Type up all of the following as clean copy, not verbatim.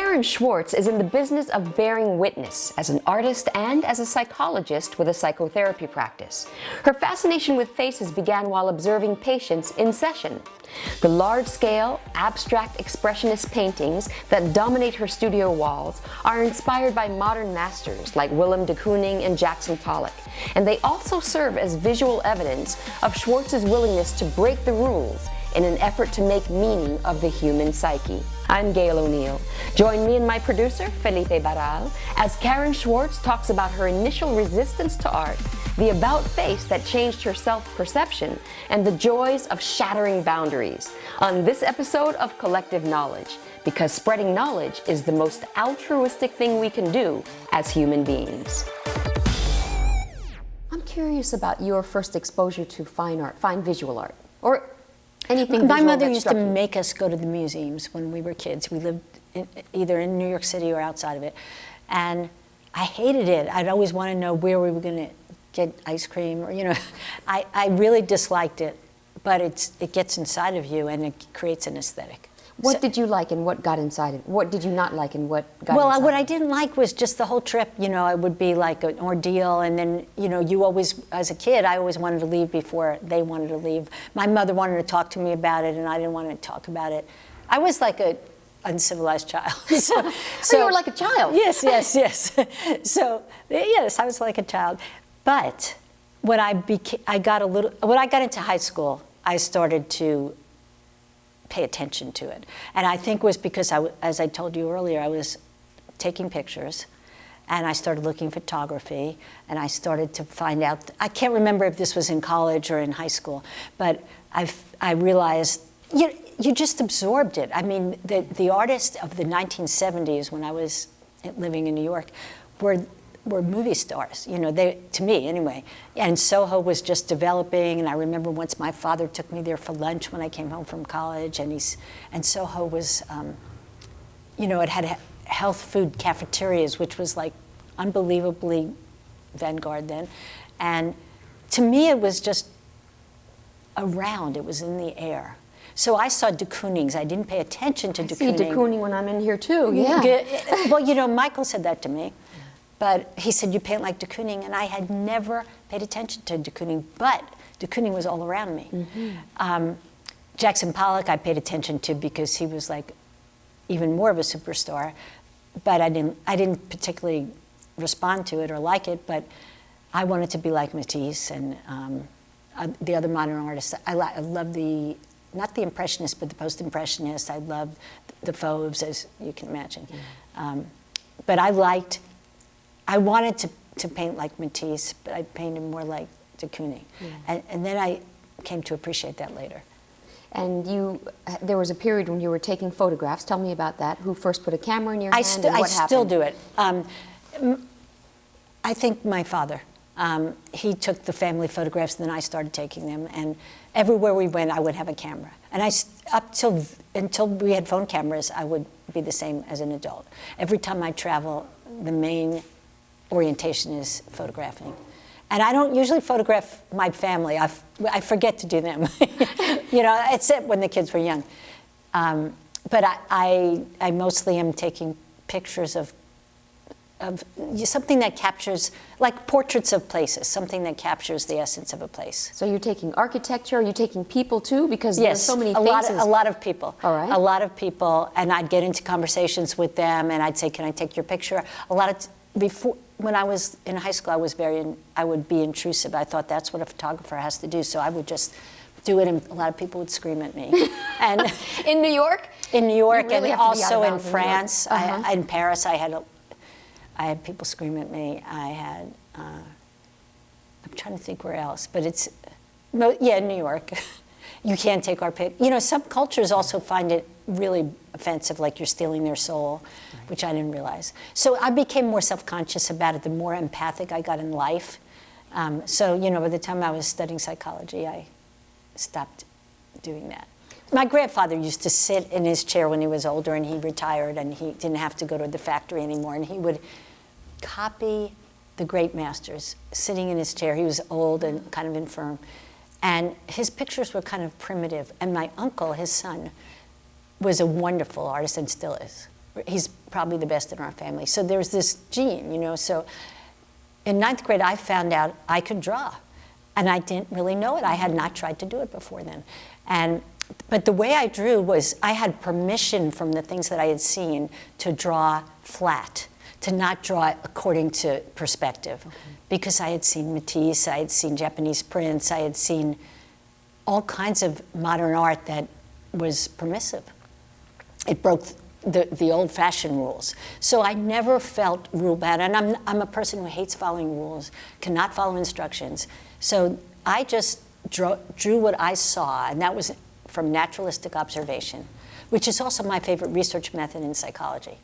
Karen Schwartz is in the business of bearing witness as an artist and as a psychologist with a psychotherapy practice. Her fascination with faces began while observing patients in session. The large-scale, abstract expressionist paintings that dominate her studio walls are inspired by modern masters like Willem de Kooning and Jackson Pollock, and they also serve as visual evidence of Schwartz's willingness to break the rules in an effort to make meaning of the human psyche. I'm Gail O'Neill. Join me and my producer, Felipe Barral, as Karen Schwartz talks about her initial resistance to art, the about-face that changed her self-perception, and the joys of shattering boundaries on this episode of Collective Knowledge, because spreading knowledge is the most altruistic thing we can do as human beings. I'm curious about your first exposure to fine art, fine visual art, or anything. My mother used to make us go to the museums when we were kids. We lived either in New York City or outside of it. And I hated it. I'd always want to know where we were going to get ice cream, or, you know, I really disliked it. But it gets inside of you and it creates an aesthetic. What did you like and what got inside it? What did you not like and what got inside? Well, what I didn't like was just the whole trip. You know, it would be like an ordeal, and then, you know, you always, as a kid, I always wanted to leave before they wanted to leave. My mother wanted to talk to me about it, and I didn't want to talk about it. I was like an uncivilized child. So you were like a child. Yes, yes, yes. So yes, I was like a child. But when I got into high school, I started to pay attention to it. And I think it was because, as I told you earlier, I was taking pictures, and I started looking photography, and I started to find out, I can't remember if this was in college or in high school, but I realized, you just absorbed it. I mean, the artists of the 1970s, when I was living in New York, were movie stars, you know, to me anyway. And Soho was just developing, and I remember once my father took me there for lunch when I came home from college, and Soho was, you know, it had health food cafeterias, which was like unbelievably vanguard then. And to me, it was just around, it was in the air. So I saw de Koonings. I didn't pay attention to de Kooning. I see de Kooning when I'm in here too, yeah. Well, you know, Michael said that to me. But he said, you paint like de Kooning, and I had never paid attention to de Kooning, but de Kooning was all around me. Mm-hmm. Jackson Pollock I paid attention to because he was like even more of a superstar, but I didn't particularly respond to it or like it, but I wanted to be like Matisse and the other modern artists. I love not the Impressionists, but the Post-Impressionists. I love the Fauves, as you can imagine. Mm. But I wanted to paint like Matisse, but I painted more like de Kooning. Yeah. And then I came to appreciate that later. And there was a period when you were taking photographs. Tell me about that. Who first put a camera in your hand and what happened? I still do it. I think my father. He took the family photographs, and then I started taking them. And everywhere we went, I would have a camera. And until we had phone cameras, I would be the same as an adult. Every time I travel, the main orientation is photographing. And I don't usually photograph my family. I forget to do them. You know, except when the kids were young. But I mostly am taking pictures of something that captures, like portraits of places, something that captures the essence of a place. So you're taking architecture, are you taking people too? Because there's so many faces. A lot of people. All right. A lot of people, and I'd get into conversations with them, and I'd say, can I take your picture? When I was in high school, I would be intrusive. I thought that's what a photographer has to do, so I would just do it, and a lot of people would scream at me. And in New York? In New York, really and also in France. Uh-huh. In Paris, I had people scream at me. I'm trying to think where else, but in New York. You can't take our pic. You know, some cultures also find it really offensive, like you're stealing their soul, right, which I didn't realize. So I became more self-conscious about it the more empathic I got in life. So, you know, by the time I was studying psychology, I stopped doing that. My grandfather used to sit in his chair when he was older, and he retired, and he didn't have to go to the factory anymore, and he would copy the great masters sitting in his chair. He was old and kind of infirm. And his pictures were kind of primitive. And my uncle, his son, was a wonderful artist and still is. he's probably the best in our family. So there's this gene, you know. So in 9th grade, I found out I could draw. And I didn't really know it. I had not tried to do it before then. But the way I drew was I had permission from the things that I had seen to draw flat, to not draw according to perspective. Okay. Because I had seen Matisse, I had seen Japanese prints, I had seen all kinds of modern art that was permissive. It broke the old-fashioned rules. So I never felt rule-bound, and I'm a person who hates following rules, cannot follow instructions. So I just drew what I saw, and that was from naturalistic observation, which is also my favorite research method in psychology.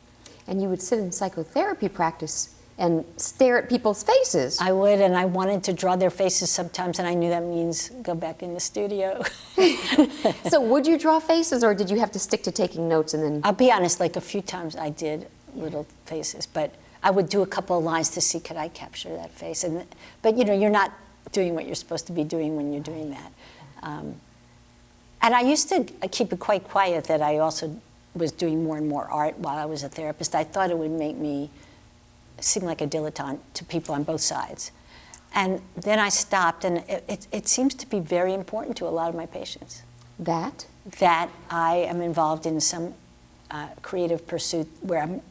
And you would sit in psychotherapy practice and stare at people's faces. I would, and I wanted to draw their faces sometimes, and I knew that means go back in the studio. So would you draw faces, or did you have to stick to taking notes and then? I'll be honest, like a few times I did little faces, but I would do a couple of lines to see, could I capture that face? But you know, you're not doing what you're supposed to be doing when you're doing that. And I used to keep it quite quiet that I also was doing more and more art while I was a therapist. I thought it would make me seem like a dilettante to people on both sides. And then I stopped, and it seems to be very important to a lot of my patients. That I am involved in some creative pursuit where I'm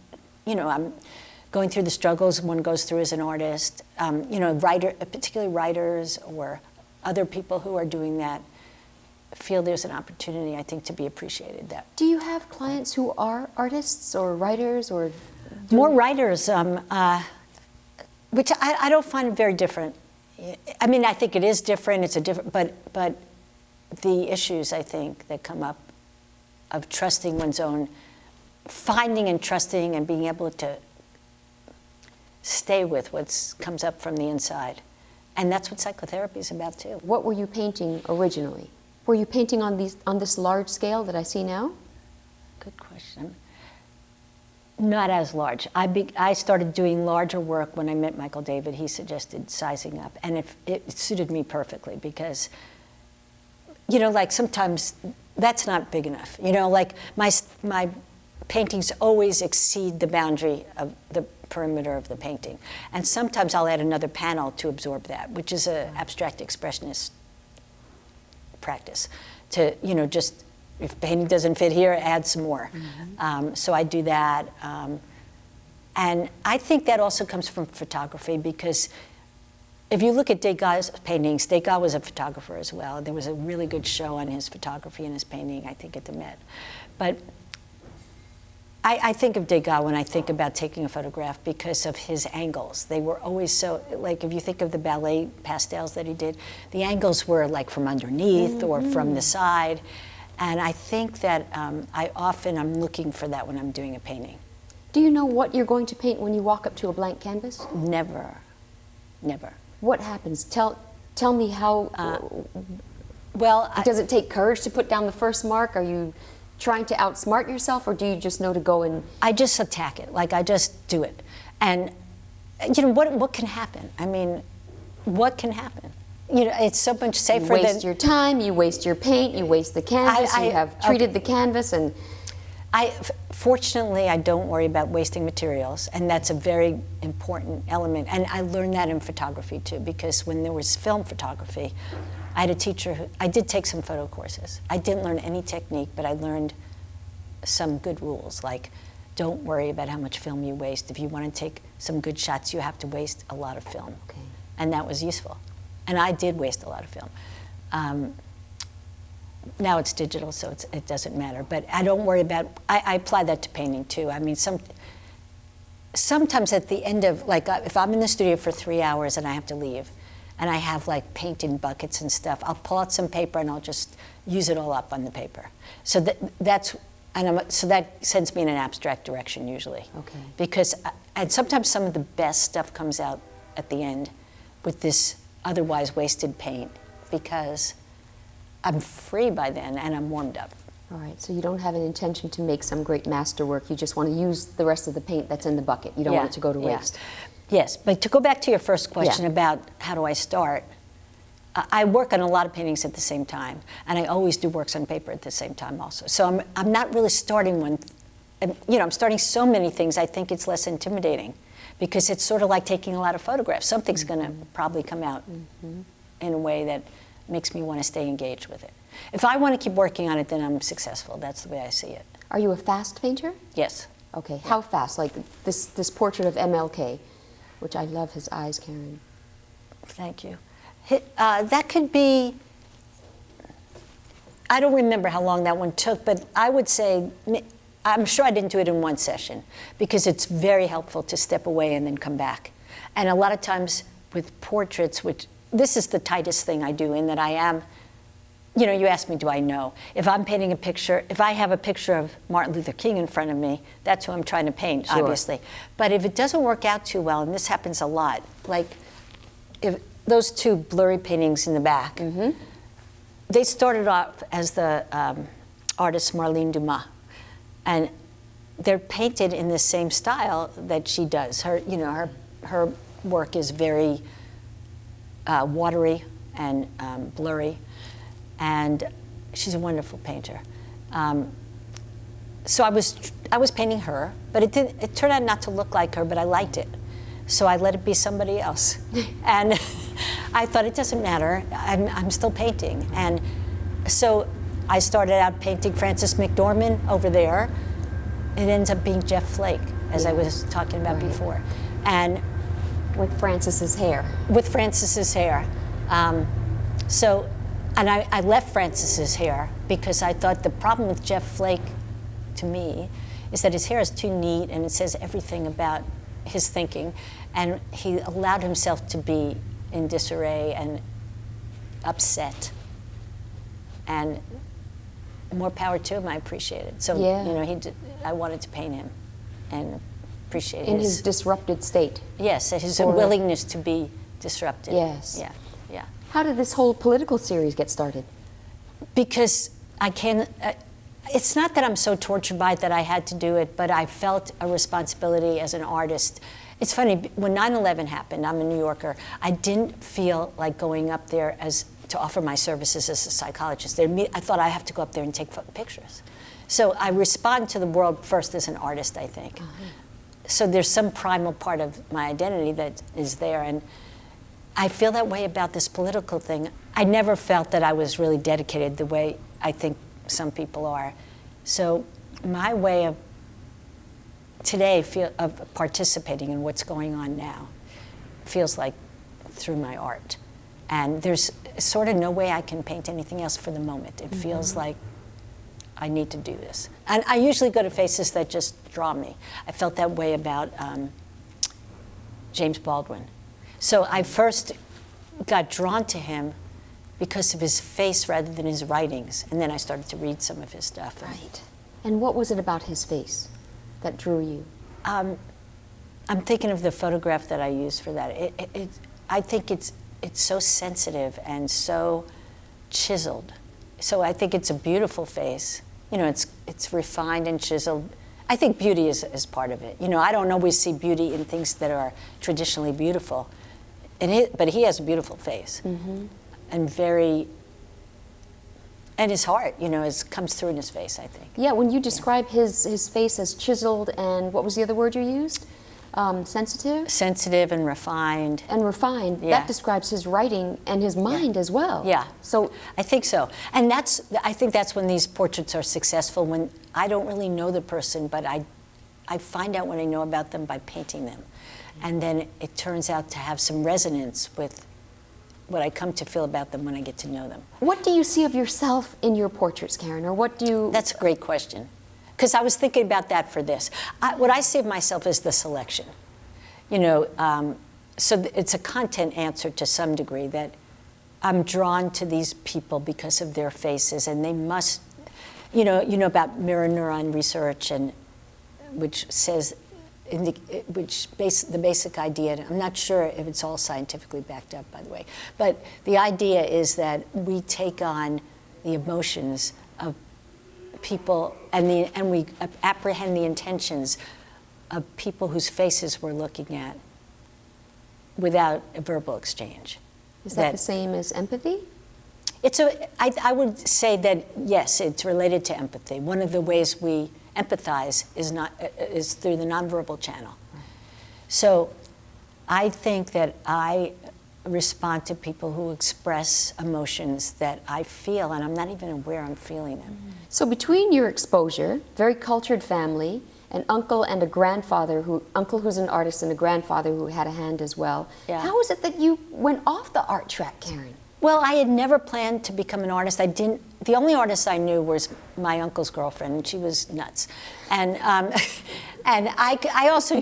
going through the struggles one goes through as an artist. Particularly writers or other people who are doing that feel there's an opportunity, I think, to be appreciated. Do you have clients who are artists or writers or? More writers, which I don't find very different. I mean, I think it is different. It's a different, but the issues I think that come up of trusting one's own, finding and trusting and being able to stay with what comes up from the inside, and that's what psychotherapy is about too. What were you painting originally? Were you painting on this large scale that I see now? Good question. Not as large. I started doing larger work when I met Michael David. He suggested sizing up, and it suited me perfectly because, you know, like sometimes that's not big enough. You know, like my paintings always exceed the boundary of the perimeter of the painting, and sometimes I'll add another panel to absorb that, which is an abstract expressionist practice. To, you know, just if painting doesn't fit here, add some more. Mm-hmm. So I do that. And I think that also comes from photography, because if you look at Degas' paintings, Degas was a photographer as well. There was a really good show on his photography and his painting, I think, at the Met. But I think of Degas when I think about taking a photograph because of his angles. They were always so, like if you think of the ballet pastels that he did, the angles were like from underneath or from the side. And I think that I often am looking for that when I'm doing a painting. Do you know what you're going to paint when you walk up to a blank canvas? Never, never. What happens? Tell me how, does it take courage to put down the first mark? Are you trying to outsmart yourself, or do you just know to go and? I just attack it, like I just do it. And you know, what can happen? I mean, what can happen? You know, it's so much safer than. You waste your time, you waste your paint, you waste the canvas, you have treated the canvas, and. Fortunately, I don't worry about wasting materials, and that's a very important element. And I learned that in photography too, because when there was film photography, I had a teacher who, I did take some photo courses. I didn't learn any technique, but I learned some good rules, like don't worry about how much film you waste. If you want to take some good shots, you have to waste a lot of film. Okay. And that was useful. And I did waste a lot of film. Now it's digital, so it doesn't matter. But I don't worry about, I apply that to painting too. I mean, sometimes at the end of, like if I'm in the studio for 3 hours and I have to leave, and I have like paint in buckets and stuff, I'll pull out some paper and I'll just use it all up on the paper. So so that sends me in an abstract direction usually. Okay. Because, and sometimes some of the best stuff comes out at the end with this otherwise wasted paint, because I'm free by then and I'm warmed up. All right, so you don't have an intention to make some great masterwork. You just want to use the rest of the paint that's in the bucket. You don't want it to go to waste. Yes, but to go back to your first question about how do I start, I work on a lot of paintings at the same time, and I always do works on paper at the same time also. So I'm not really starting one and, you know, I'm starting so many things, I think it's less intimidating because it's sort of like taking a lot of photographs. Something's going to probably come out in a way that makes me want to stay engaged with it. If I want to keep working on it, then I'm successful. That's the way I see it. Are you a fast painter? Yes. Okay, how fast? Like this portrait of MLK, which I love his eyes, Karen. Thank you. That could be, I don't remember how long that one took, but I would say, I'm sure I didn't do it in one session because it's very helpful to step away and then come back. And a lot of times with portraits, which this is the tightest thing I do in that I am, you know, you asked me, do I know? If I'm painting a picture, if I have a picture of Martin Luther King in front of me, that's who I'm trying to paint, sure. obviously. But if it doesn't work out too well, and this happens a lot, like if those two blurry paintings in the back, they started off as the artist Marlene Dumas. And they're painted in the same style that she does. Her, you know, her work is very watery and blurry. And she's a wonderful painter. So I was painting her, but it turned out not to look like her, but I liked it. So I let it be somebody else. And I thought, it doesn't matter, I'm still painting. And so I started out painting Frances McDormand over there. It ends up being Jeff Flake, as I was talking about before. And with Frances's hair. With Frances's hair. And I left Frances's hair because I thought the problem with Jeff Flake, to me, is that his hair is too neat and it says everything about his thinking. And he allowed himself to be in disarray and upset. And more power to him, I appreciate it. So, you know, I wanted to paint him and appreciate in his disrupted state. Yes, his willingness to be disrupted. Yes. Yeah, yeah. How did this whole political series get started? Because I can, it's not that I'm so tortured by it that I had to do it, but I felt a responsibility as an artist. It's funny, when 9/11 happened, I'm a New Yorker, I didn't feel like going up there to offer my services as a psychologist. I thought I have to go up there and take pictures. So I respond to the world first as an artist, I think. So there's some primal part of my identity that is there, and I feel that way about this political thing. I never felt that I was really dedicated the way I think some people are. So my way of today of participating in what's going on now feels like through my art. And there's sort of no way I can paint anything else for the moment. It feels like I need to do this. And I usually go to faces that just draw me. I felt that way about James Baldwin. So I first got drawn to him because of his face rather than his writings. And then I started to read some of his stuff. Right. And what was it about his face that drew you? I'm thinking of the photograph that I used for that. I think it's so sensitive and so chiseled. So I think it's a beautiful face. You know, it's refined and chiseled. I think beauty is part of it. You know, I don't always see beauty in things that are traditionally beautiful. But he has a beautiful face. And and his heart, you know, comes through in his face, I think. Yeah, when you describe his face as chiseled and what was the other word you used? Sensitive? Sensitive and refined. And refined. Yeah. That describes his writing and his mind as well. Yeah. So I think so. And I think that's when these portraits are successful, when I don't really know the person, but I find out what I know about them by painting them. And then it turns out to have some resonance with what I come to feel about them when I get to know them. what do you see of yourself in your portraits, Karen? Or what do you... That's a great question. Because I was thinking about that for this. What I see of myself is the selection. You know, so it's a content answer to some degree, that I'm drawn to these people because of their faces, and they must, you know about mirror neuron research, and which says, the basic idea, and I'm not sure if it's all scientifically backed up, by the way, but the idea is that we take on the emotions of people, and we apprehend the intentions of people whose faces we're looking at without a verbal exchange. Is that the same as empathy? I would say that, yes, it's related to empathy. One of the ways empathize is through the nonverbal channel. So I think that I respond to people who express emotions that I feel, and I'm not even aware I'm feeling them. So between your exposure, very cultured family, an uncle and a grandfather, uncle who's an artist and a grandfather who had a hand as well, how is it that you went off the art track, Karen? Well, I had never planned to become an artist. The only artist I knew was my uncle's girlfriend, and she was nuts. And and I also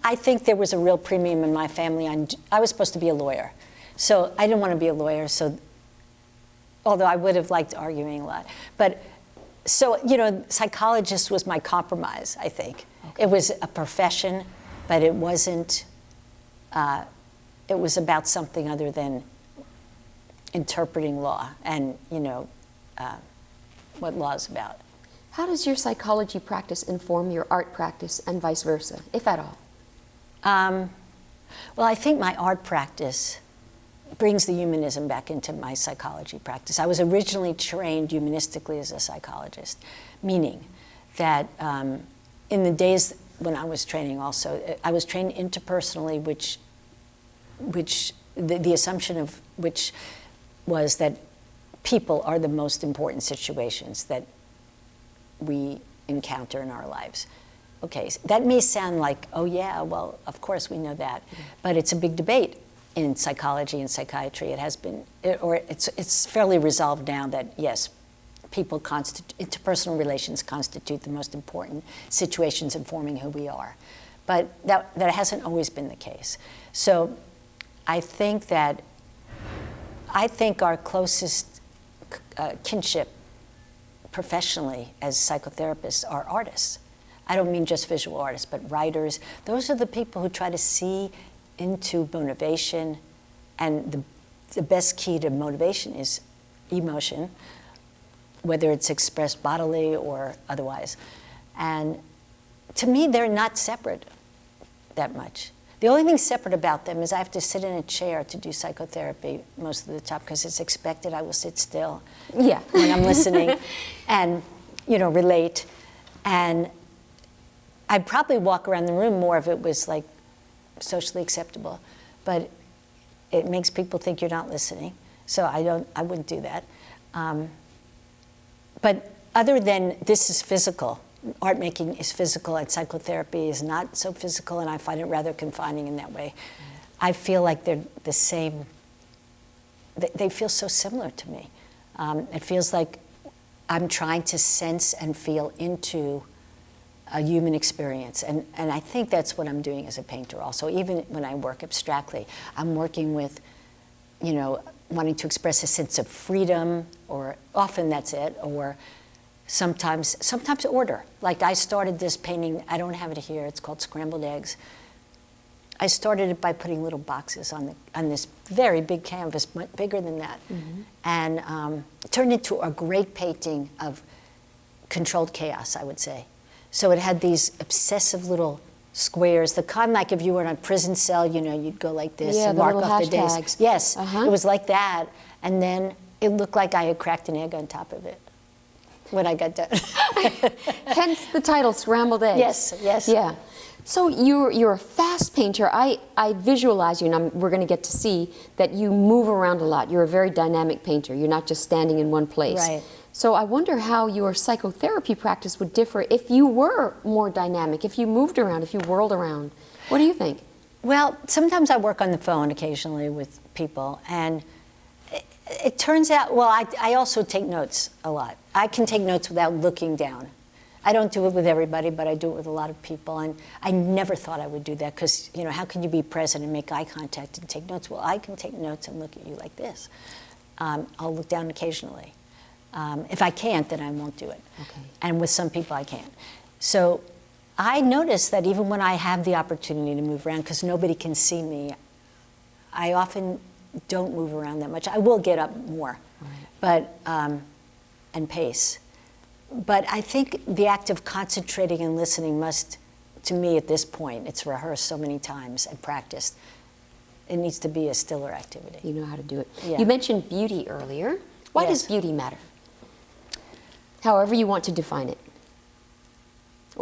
I think there was a real premium in my family. I was supposed to be a lawyer. So I didn't want to be a lawyer, so although I would have liked arguing a lot. But so, you know, psychologist was my compromise, I think. Okay. It was a profession, but it wasn't, it was about something other than interpreting law and, you know, what law's about. How does your psychology practice inform your art practice and vice versa, if at all? Well, I think my art practice brings the humanism back into my psychology practice. I was originally trained humanistically as a psychologist, meaning that in the days when I was training also, I was trained interpersonally, which the assumption of which was that people are the most important situations that we encounter in our lives. Okay, so that may sound like, oh yeah, well, of course we know that, but it's a big debate in psychology and psychiatry. It has been, it's fairly resolved now that yes, interpersonal relations constitute the most important situations informing who we are. But that hasn't always been the case. So I think our closest kinship professionally as psychotherapists are artists. I don't mean just visual artists, but writers. Those are the people who try to see into motivation, and the best key to motivation is emotion, whether it's expressed bodily or otherwise. And to me, they're not separate that much. The only thing separate about them is I have to sit in a chair to do psychotherapy most of the time because it's expected I will sit still when I'm listening and, you know, relate. And I'd probably walk around the room more if it was like socially acceptable, but it makes people think you're not listening. So I wouldn't do that. But other than this is physical, art making is physical and psychotherapy is not so physical, and I find it rather confining in that way. I feel like they're the same, they feel so similar to me. It feels like I'm trying to sense and feel into a human experience. And I think that's what I'm doing as a painter also. Even when I work abstractly, I'm working with, you know, wanting to express a sense of freedom, or often that's it, or sometimes order. Like I started this painting, I don't have it here, it's called Scrambled Eggs. I started it by putting little boxes on this very big canvas, much bigger than that. And it turned into a great painting of controlled chaos, I would say. So it had these obsessive little squares, the kind like if you were in a prison cell, you know, you'd go like this and mark off the days. Yes, it was like that. And then it looked like I had cracked an egg on top of it when I got done. Hence the title, Scrambled Eggs. Yes, yes. Yeah. So you're a fast painter. I visualize you, and we're going to get to see that you move around a lot. You're a very dynamic painter. You're not just standing in one place. Right. So I wonder how your psychotherapy practice would differ if you were more dynamic, if you moved around, if you whirled around. What do you think? Well, sometimes I work on the phone occasionally with people, and it turns out, well, I also take notes a lot. I can take notes without looking down. I don't do it with everybody, but I do it with a lot of people, and I never thought I would do that because, you know, how can you be present and make eye contact and take notes? Well, I can take notes and look at you like this. I'll look down occasionally. If I can't, then I won't do it. Okay. And with some people, I can. So I notice that even when I have the opportunity to move around, because nobody can see me, I often don't move around that much. I will get up more, but and pace. But I think the act of concentrating and listening must, to me at this point, it's rehearsed so many times and practiced, it needs to be a stiller activity. You know how to do it. Yeah. You mentioned beauty earlier. Why does beauty matter? However you want to define it.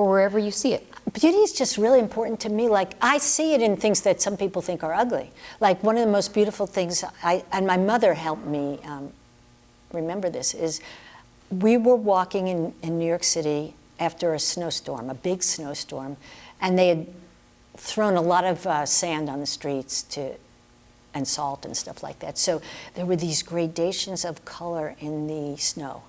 or wherever you see it? Beauty is just really important to me. Like, I see it in things that some people think are ugly. Like, one of the most beautiful things, and my mother helped me remember this, is we were walking in New York City after a snowstorm, a big snowstorm, and they had thrown a lot of sand on the streets and salt and stuff like that. So there were these gradations of color in the snow.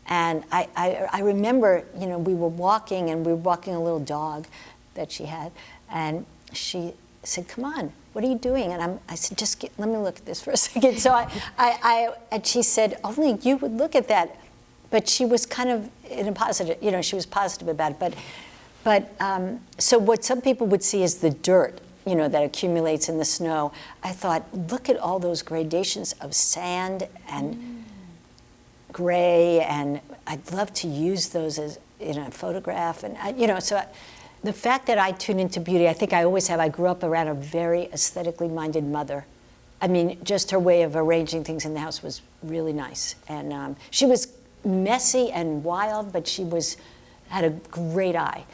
And I remember, you know, we were walking and we were walking a little dog that she had, and she said, "Come on, what are you doing?" And I said, let me look at this for a second. So and she said, "Only you would look at that." But she was kind of in a positive, you know, she was positive about it. But so what some people would see as the dirt, you know, that accumulates in the snow, I thought, look at all those gradations of sand and gray, and I'd love to use those as in a photograph. And you know, so the fact that I tune into beauty, I think I always have. I grew up around a very aesthetically minded mother. I mean, just her way of arranging things in the house was really nice. And she was messy and wild, but she had a great eye.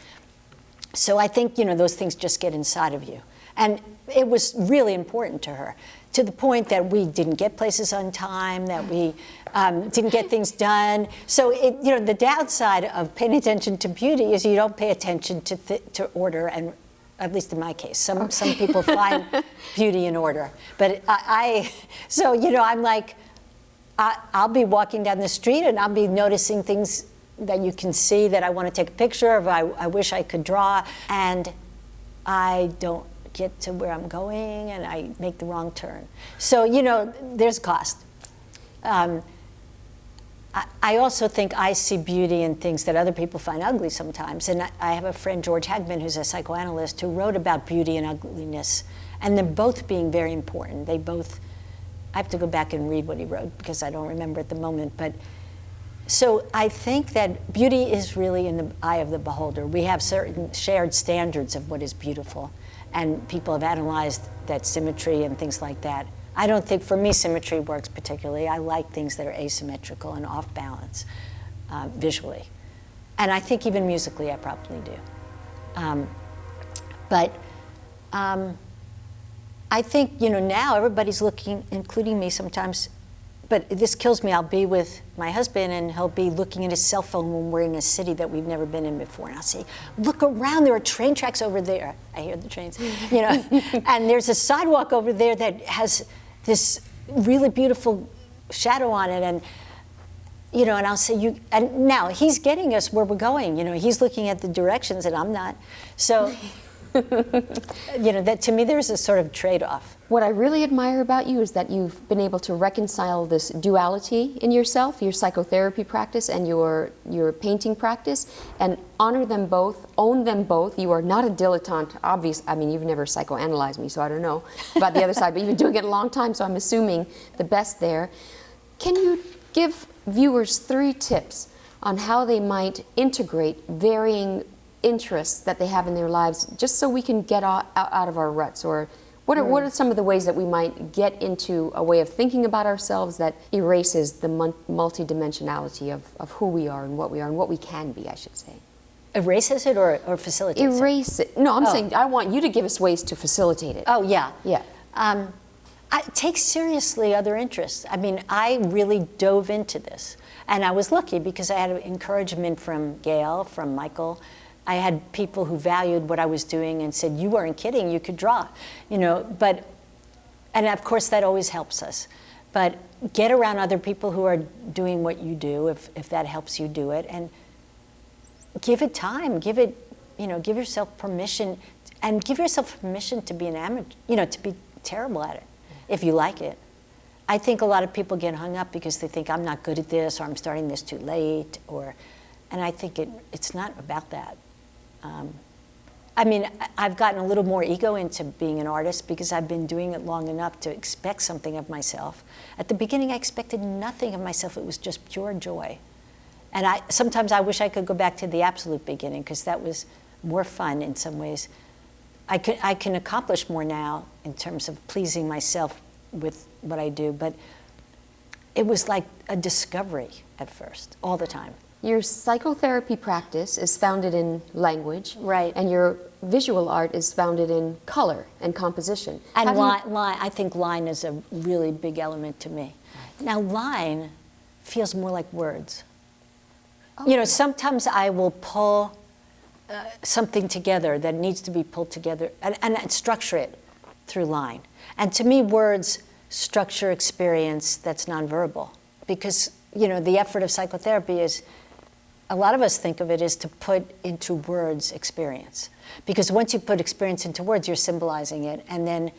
So I think, you know, those things just get inside of you. And it was really important to her, to the point that we didn't get places on time, that we didn't get things done. So, you know, the downside of paying attention to beauty is you don't pay attention to order, and at least in my case, some people find beauty in order. But so, you know, I'm like, I'll be walking down the street and I'll be noticing things that you can see that I want to take a picture of, I wish I could draw, and I don't get to where I'm going and I make the wrong turn. So, you know, there's a cost. I also think I see beauty in things that other people find ugly sometimes. And I have a friend, George Hagman, who's a psychoanalyst, who wrote about beauty and ugliness, and them both being very important. They both, I have to go back and read what he wrote because I don't remember at the moment. But so I think that beauty is really in the eye of the beholder. We have certain shared standards of what is beautiful, and people have analyzed that symmetry and things like that. I don't think, for me, symmetry works particularly. I like things that are asymmetrical and off balance visually. And I think even musically I probably do. But I think, you know, now everybody's looking, including me sometimes, but this kills me. I'll be with my husband and he'll be looking at his cell phone when we're in a city that we've never been in before. And I'll say, "Look around, there are train tracks over there." I hear the trains, you know. And there's a sidewalk over there that has this really beautiful shadow on it. And, you know, and I'll say, and now he's getting us where we're going. You know, he's looking at the directions and I'm not. So, you know, that to me, there's a sort of trade-off. What I really admire about you is that you've been able to reconcile this duality in yourself, your psychotherapy practice and your painting practice, and honor them both, own them both. You are not a dilettante, I mean, you've never psychoanalyzed me, so I don't know about the other side, but you've been doing it a long time, so I'm assuming the best there. Can you give viewers 3 tips on how they might integrate varying interests that they have in their lives, just so we can get out of our ruts? Or what are some of the ways that we might get into a way of thinking about ourselves that erases the multidimensionality of who we are and what we can be, I should say? Erases it or facilitates Erase it? No, I'm saying I want you to give us ways to facilitate it. Oh, yeah. Yeah. Take seriously other interests. I mean, I really dove into this. And I was lucky because I had encouragement from Gail, from Michael. I had people who valued what I was doing and said, "You weren't kidding, you could draw." You know, and of course that always helps us. But get around other people who are doing what you do, if that helps you do it, and give it time, give yourself permission, and give yourself permission to be an amateur, you know, to be terrible at it, if you like it. I think a lot of people get hung up because they think, "I'm not good at this," or "I'm starting this too late," and I think it's not about that. I mean, I've gotten a little more ego into being an artist because I've been doing it long enough to expect something of myself. At the beginning, I expected nothing of myself. It was just pure joy. And sometimes I wish I could go back to the absolute beginning because that was more fun in some ways. I can accomplish more now in terms of pleasing myself with what I do, but it was like a discovery at first, all the time. Your psychotherapy practice is founded in language. Right. And your visual art is founded in color and composition. And line, I think line is a really big element to me. Right. Now, line feels more like words. Oh. You know, sometimes I will pull something together that needs to be pulled together and structure it through line. And to me, words structure experience that's nonverbal. Because, you know, the effort of psychotherapy is, a lot of us think of it as to put into words experience. Because once you put experience into words, you're symbolizing it. And then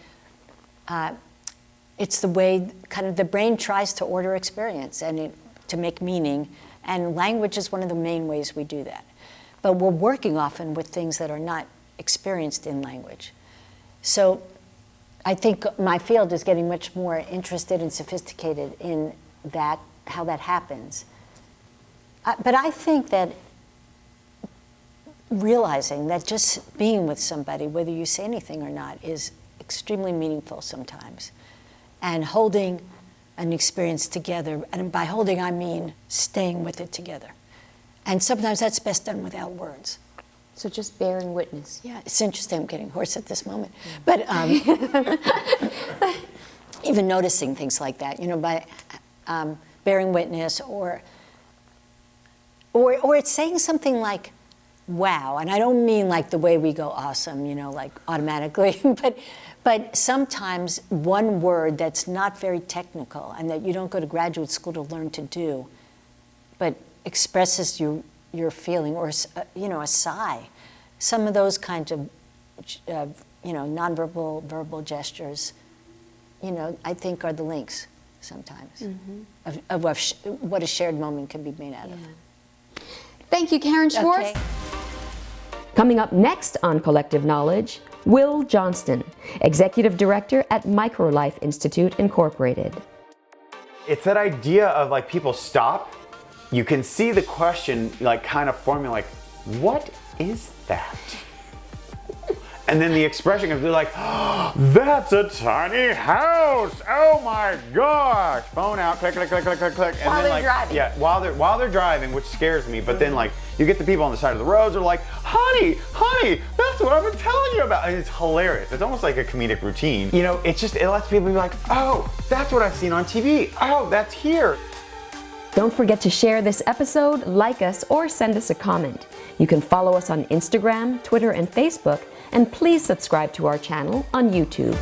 it's the way kind of the brain tries to order experience and to make meaning. And language is one of the main ways we do that. But we're working often with things that are not experienced in language. So I think my field is getting much more interested and sophisticated in that, how that happens. But I think that realizing that just being with somebody, whether you say anything or not, is extremely meaningful sometimes. And holding an experience together, and by holding I mean staying with it together. And sometimes that's best done without words. So just bearing witness. Yeah, it's interesting, I'm getting hoarse at this moment. But even noticing things like that, you know, by bearing witness or it's saying something like, wow, and I don't mean like the way we go awesome, you know, like automatically, but sometimes one word that's not very technical and that you don't go to graduate school to learn to do, but expresses your feeling, or, you know, a sigh. Some of those kinds of, you know, nonverbal, verbal gestures, you know, I think are the links sometimes of what a shared moment can be made out of. Thank you, Karen Schwartz. Okay. Coming up next on Collective Knowledge, Will Johnston, Executive Director at Microlife Institute, Incorporated. It's that idea of like people stop, you can see the question like kind of forming like, what is that? And then the expression comes, they're like, oh, that's a tiny house. Oh my gosh. Phone out, click, click, click, click, click, click. And while then they're driving. Yeah, while they're driving, which scares me. But then like, you get the people on the side of the roads are like, honey, that's what I've been telling you about. And it's hilarious. It's almost like a comedic routine. You know, it lets people be like, oh, that's what I've seen on TV. Oh, that's here. Don't forget to share this episode, like us, or send us a comment. You can follow us on Instagram, Twitter, and Facebook, and please subscribe to our channel on YouTube.